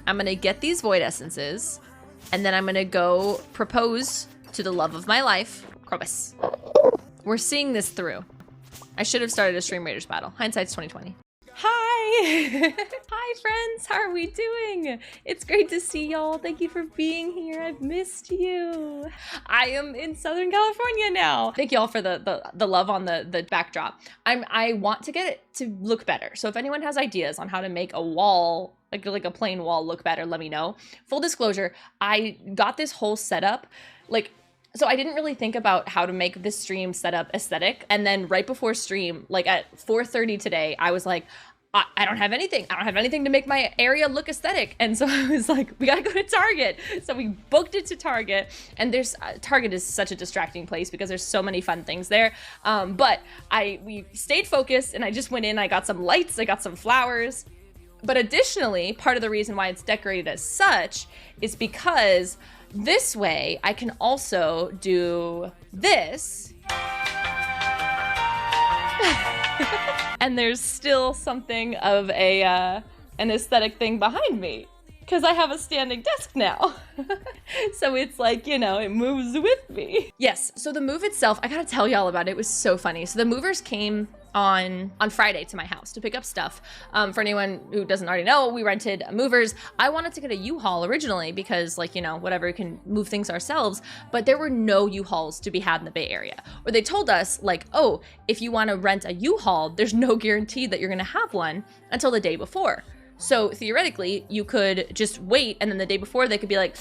I'm gonna get these void essences, and then I'm gonna go propose to the love of my life, Krobus. We're seeing this through. I should have started a Stream Raiders battle. Hindsight's 2020. Hi! Hi friends, how are we doing? It's great to see y'all. Thank you for being here. I've missed you. I am in Southern California now. Thank y'all for the love on the backdrop. I want to get it to look better. So if anyone has ideas on how to make a wall, like a plain wall look better, let me know. Full disclosure, I got this whole setup, so I didn't really think about how to make this stream setup aesthetic. And then right before stream, like at 4:30 today, I was like, I don't have anything. I don't have anything to make my area look aesthetic. And so I was like, we gotta go to Target. So we booked it to Target, and Target is such a distracting place because there's so many fun things there. But we stayed focused, and I just went in, I got some lights, I got some flowers. But additionally, part of the reason why it's decorated as such is because this way I can also do this. And there's still something of an aesthetic thing behind me because I have a standing desk now. So it's like, you know, it moves with me. Yes, so the move itself, I gotta tell y'all about it. It was so funny. So the movers came on Friday to my house to pick up stuff. For anyone who doesn't already know, we rented movers. I wanted to get a U-Haul originally because, like, you know, whatever, we can move things ourselves, but there were no U-Hauls to be had in the Bay Area. Or they told us, like, oh, if you want to rent a U-Haul, there's no guarantee that you're gonna have one until the day before. So theoretically, you could just wait, and then the day before they could be like,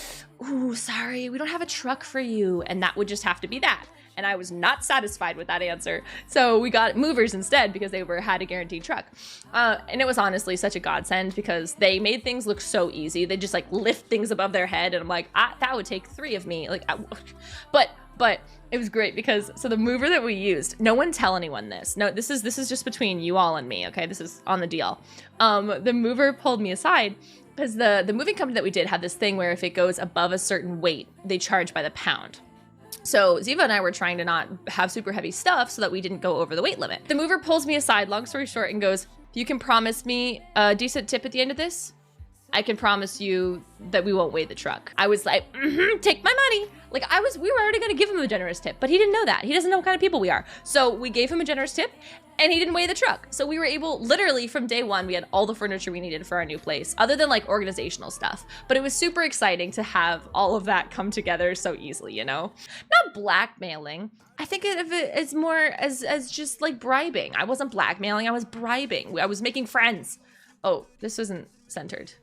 ooh, sorry, we don't have a truck for you. And that would just have to be that. And I was not satisfied with that answer. So we got movers instead because they had a guaranteed truck. And it was honestly such a godsend because they made things look so easy. They just like lift things above their head, and I'm like, that would take 3 of me. Like, but it was great because, so the mover that we used, no one tell anyone this. No, this is just between you all and me, okay? This is on the DL. The mover pulled me aside because the moving company that we did had this thing where if it goes above a certain weight, they charge by the pound. So Ziva and I were trying to not have super heavy stuff so that we didn't go over the weight limit. The mover pulls me aside, long story short, and goes, you can promise me a decent tip at the end of this? I can promise you that we won't weigh the truck. I was like, take my money. Like we were already gonna give him a generous tip, but he didn't know that. He doesn't know what kind of people we are. So we gave him a generous tip and he didn't weigh the truck. So we were able, literally from day one, we had all the furniture we needed for our new place, other than like organizational stuff. But it was super exciting to have all of that come together so easily, you know? Not blackmailing. I think of it as more as just like bribing. I wasn't blackmailing, I was bribing. I was making friends. Oh, this isn't centered.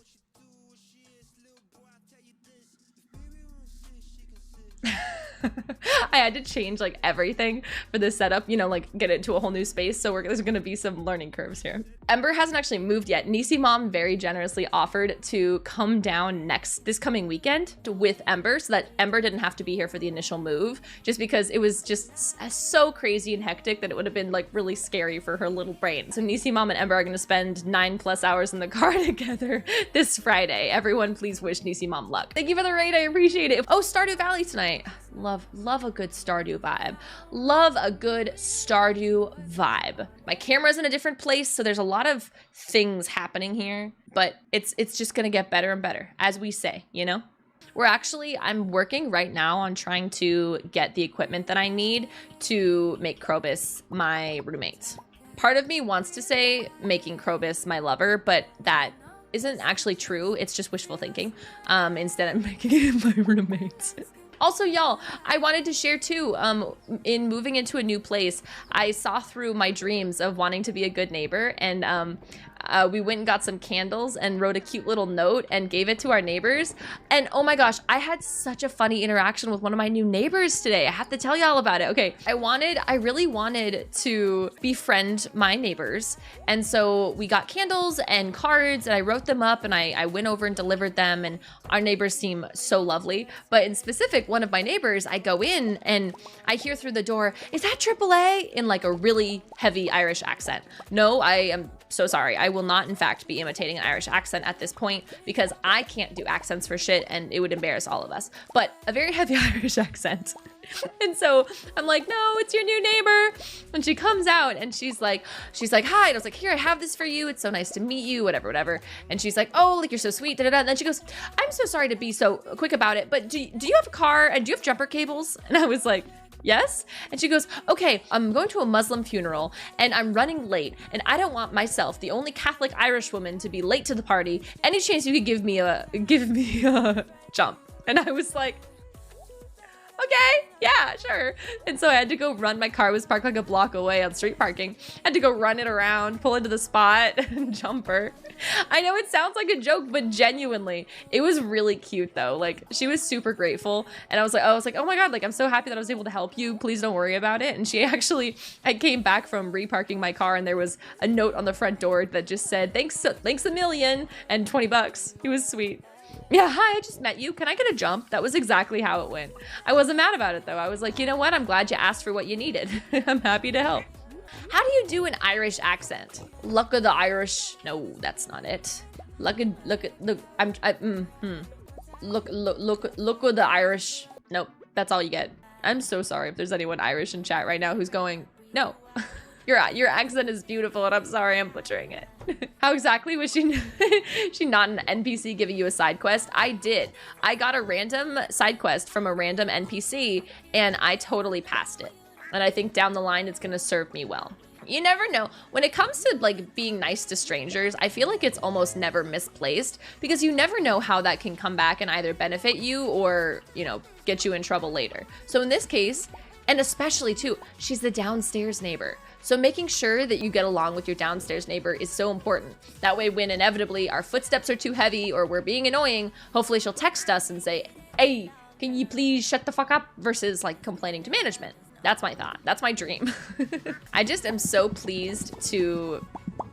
I had to change like everything for this setup, you know, like get it to a whole new space. So there's gonna be some learning curves here. Ember hasn't actually moved yet. Mom very generously offered to come down this coming weekend with Ember so that Ember didn't have to be here for the initial move, just because it was just so crazy and hectic that it would have been like really scary for her little brain. So Mom and Ember are gonna spend 9+ hours in the car together this Friday. Everyone please wish Mom luck. Thank you for the raid, I appreciate it. Oh, Stardew Valley tonight. Love a good Stardew vibe. Love a good Stardew vibe. My camera's in a different place, so there's a lot of things happening here, but it's just gonna get better and better, as we say, you know? I'm working right now on trying to get the equipment that I need to make Krobus my roommate. Part of me wants to say making Krobus my lover, but that isn't actually true. It's just wishful thinking. Instead, I'm making him my roommate. Also, y'all, I wanted to share too, in moving into a new place, I saw through my dreams of wanting to be a good neighbor, and we went and got some candles and wrote a cute little note and gave it to our neighbors. And oh my gosh, I had such a funny interaction with one of my new neighbors today. I have to tell y'all about it. Okay, I really wanted to befriend my neighbors. And so we got candles and cards and I wrote them up and I went over and delivered them, and our neighbors seem so lovely. But in specific, one of my neighbors, I go in and I hear through the door, "Is that AAA?" in like a really heavy Irish accent. No, I am so sorry. I will not, in fact, be imitating an Irish accent at this point because I can't do accents for shit and it would embarrass all of us. But a very heavy Irish accent. And so I'm like, no, it's your new neighbor. And she comes out and she's like, hi. And I was like, here, I have this for you. It's so nice to meet you, whatever. And she's like, oh, like, you're so sweet, da-da-da. And then she goes, I'm so sorry to be so quick about it, but do you have a car and do you have jumper cables? And I was like, yes. And she goes, okay, I'm going to a Muslim funeral and I'm running late and I don't want myself, the only Catholic Irish woman, to be late to the party. Any chance you could give me a jump? And I was like, okay, yeah, sure. And so I had to go run. My car was parked like a block away on street parking. I had to go run it around, pull into the spot, and jump her. I know it sounds like a joke, but genuinely, it was really cute though. Like, she was super grateful. And I was like, oh my God, like, I'm so happy that I was able to help you. Please don't worry about it. And she actually, I came back from reparking my car and there was a note on the front door that just said, thanks a million, and $20. It was sweet. Yeah, hi, I just met you. Can I get a jump? That was exactly how it went. I wasn't mad about it though. I was like, you know what? I'm glad you asked for what you needed. I'm happy to help. How do you do an Irish accent? Luck of the Irish. No, that's not it. Look of the Irish. Nope, that's all you get. I'm so sorry if there's anyone Irish in chat right now who's going, no. Your accent is beautiful and I'm sorry I'm butchering it. How exactly was she not an NPC giving you a side quest? I did. I got a random side quest from a random NPC and I totally passed it. And I think down the line it's gonna serve me well. You never know. When it comes to like being nice to strangers, I feel like it's almost never misplaced because you never know how that can come back and either benefit you or, you know, get you in trouble later. So in this case, and especially too, she's the downstairs neighbor. So making sure that you get along with your downstairs neighbor is so important. That way when inevitably our footsteps are too heavy or we're being annoying, hopefully she'll text us and say, hey, can you please shut the fuck up, versus like complaining to management. That's my thought. That's my dream. I just am so pleased to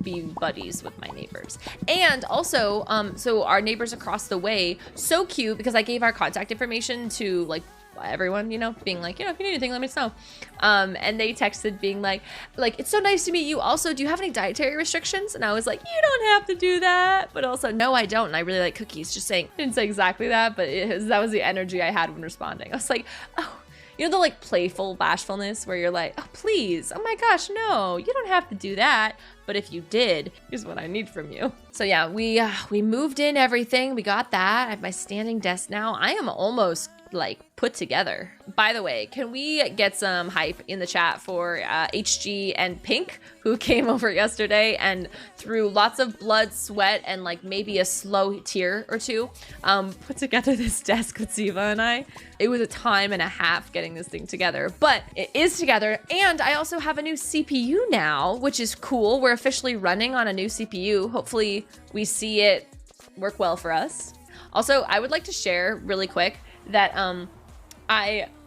be buddies with my neighbors. And also, so our neighbors across the way, so cute because I gave our contact information to like everyone, you know, being like, you know, if you need anything, let me know. And they texted being like, it's so nice to meet you. Also, do you have any dietary restrictions? And I was like, you don't have to do that. But also, no, I don't. And I really like cookies. Just saying, I didn't say exactly that, but that was the energy I had when responding. I was like, oh, you know, the like playful bashfulness where you're like, oh, please. Oh my gosh, no, you don't have to do that. But if you did, here's what I need from you. So yeah, we moved in everything. We got that. I have my standing desk now. I am almost like put together. By the way, can we get some hype in the chat for HG and Pink, who came over yesterday and through lots of blood, sweat, and like maybe a slow tear or two, put together this desk with Ziva and I. It was a time and a half getting this thing together, but it is together. And I also have a new CPU now, which is cool. We're officially running on a new CPU. Hopefully we see it work well for us. Also, I would like to share really quick that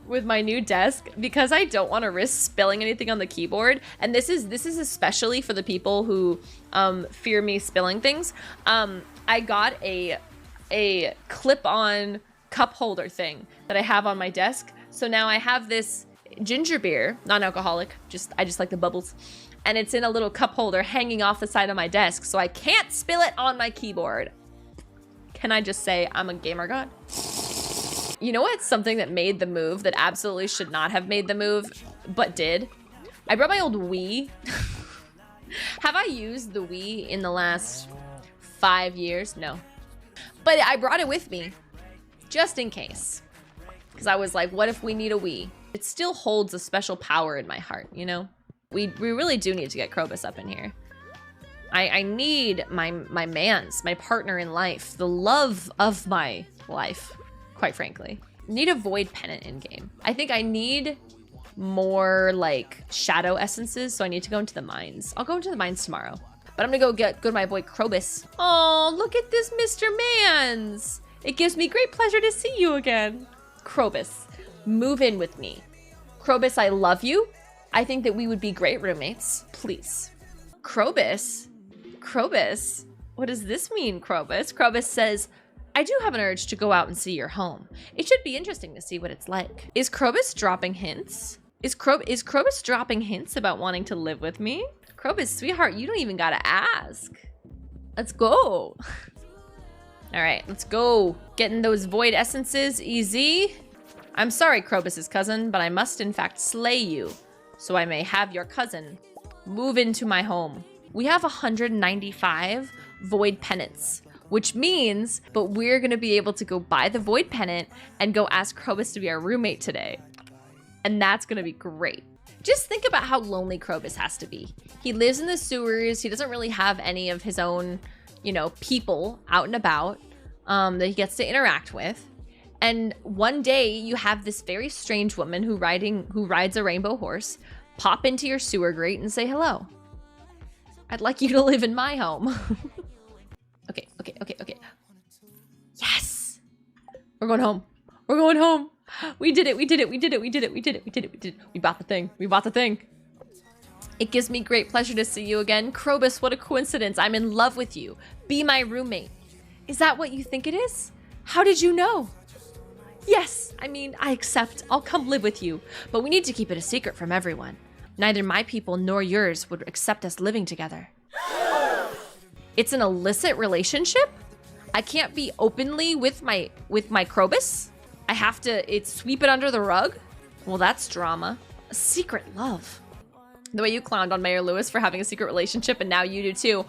with my new desk, because I don't want to risk spilling anything on the keyboard, and this is especially for the people who fear me spilling things, I got a clip-on cup holder thing that I have on my desk. So now I have this ginger beer, non-alcoholic, I just like the bubbles, and it's in a little cup holder hanging off the side of my desk, so I can't spill it on my keyboard. Can I just say I'm a gamer god? You know what's something that made the move that absolutely should not have made the move, but did? I brought my old Wii. Have I used the Wii in the last 5 years? No. But I brought it with me, just in case. Because I was like, what if we need a Wii? It still holds a special power in my heart, you know? We really do need to get Krobus up in here. I need my partner in life, the love of my life. Quite frankly. Need a void pennant in game. I think I need more like shadow essences, so I need to go into the mines. I'll go into the mines tomorrow. But I'm gonna go to my boy Krobus. Oh, look at this Mr. Mans. It gives me great pleasure to see you again. Krobus, move in with me. Krobus, I love you. I think that we would be great roommates. Please. Krobus? Krobus? What does this mean, Krobus? Krobus says, I do have an urge to go out and see your home. It should be interesting to see what it's like. Is Krobus dropping hints? Is Krobus dropping hints about wanting to live with me? Krobus, sweetheart, you don't even gotta ask. Let's go. All right, let's go. Getting those void essences, easy. I'm sorry, Krobus's cousin, but I must in fact slay you, so I may have your cousin move into my home. We have 195 void pennants, which means, but we're gonna be able to go buy the void pennant and go ask Krobus to be our roommate today. And that's gonna be great. Just think about how lonely Krobus has to be. He lives in the sewers. He doesn't really have any of his own, you know, people out and about that he gets to interact with. And one day you have this very strange woman who rides a rainbow horse pop into your sewer grate and say hello. I'd like you to live in my home. Okay. Yes! We're going home. We're going home. We did it. We bought the thing. It gives me great pleasure to see you again. Krobus, what a coincidence. I'm in love with you. Be my roommate. Is that what you think it is? How did you know? Yes, I mean, I accept. I'll come live with you. But we need to keep it a secret from everyone. Neither my people nor yours would accept us living together. It's an illicit relationship? I can't be openly with my Krobus? I have to sweep it under the rug? Well, that's drama. A secret love. The way you clowned on Mayor Lewis for having a secret relationship, and now you do too.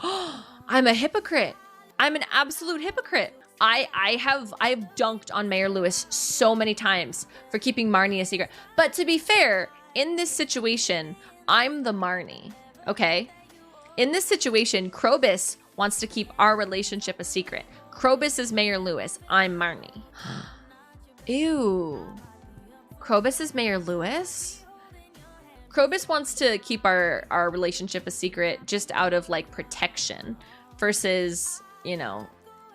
I'm a hypocrite. I'm an absolute hypocrite. I've dunked on Mayor Lewis so many times for keeping Marnie a secret. But to be fair, in this situation, I'm the Marnie, okay? In this situation, Krobus wants to keep our relationship a secret. Krobus is Mayor Lewis. I'm Marnie. Ew. Krobus is Mayor Lewis? Krobus wants to keep our relationship a secret just out of, like, protection versus, you know,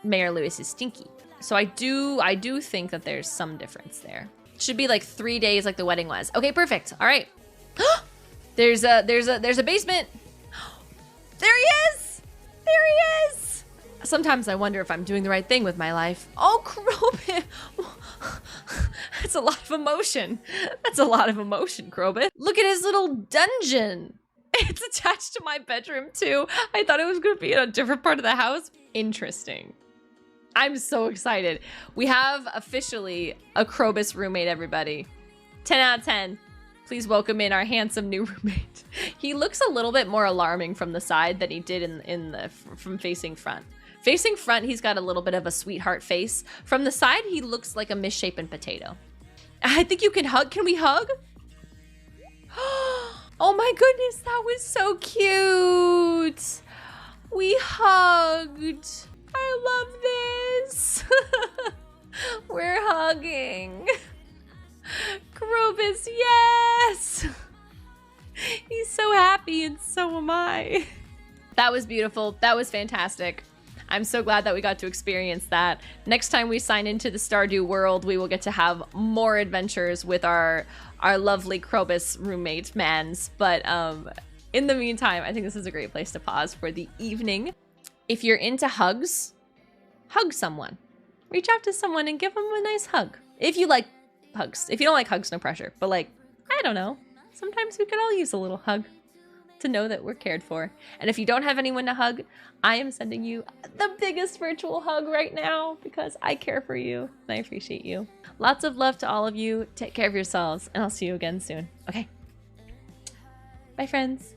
Mayor Lewis is stinky. So I do think that there's some difference there. It should be like 3 days like the wedding was. Okay, perfect. All right. There's a basement. There he is. There he is. Sometimes I wonder if I'm doing the right thing with my life. Oh, Krobus. That's a lot of emotion. That's a lot of emotion, Krobus. Look at his little dungeon. It's attached to my bedroom too. I thought it was going to be in a different part of the house. Interesting. I'm so excited. We have officially a Krobus roommate, everybody. 10 out of 10. Please welcome in our handsome new roommate. He looks a little bit more alarming from the side than he did from facing front. Facing front, he's got a little bit of a sweetheart face. From the side, he looks like a misshapen potato. I think you can hug. Can we hug? Oh my goodness, that was so cute. We hugged. I love this. We're hugging. Krobus, yes. He's so happy and so am I. That was beautiful. That was fantastic. I'm so glad that we got to experience that. Next time we sign into the Stardew world, we will get to have more adventures with our lovely Krobus roommate mans. But in the meantime, I think this is a great place to pause for the evening. If you're into hugs, hug someone. Reach out to someone and give them a nice hug. If you like hugs. If you don't like hugs, no pressure. But like, I don't know. Sometimes we could all use a little hug to know that we're cared for. And if you don't have anyone to hug, I am sending you the biggest virtual hug right now because I care for you and I appreciate you. Lots of love to all of you. Take care of yourselves and I'll see you again soon. Okay. Bye, friends.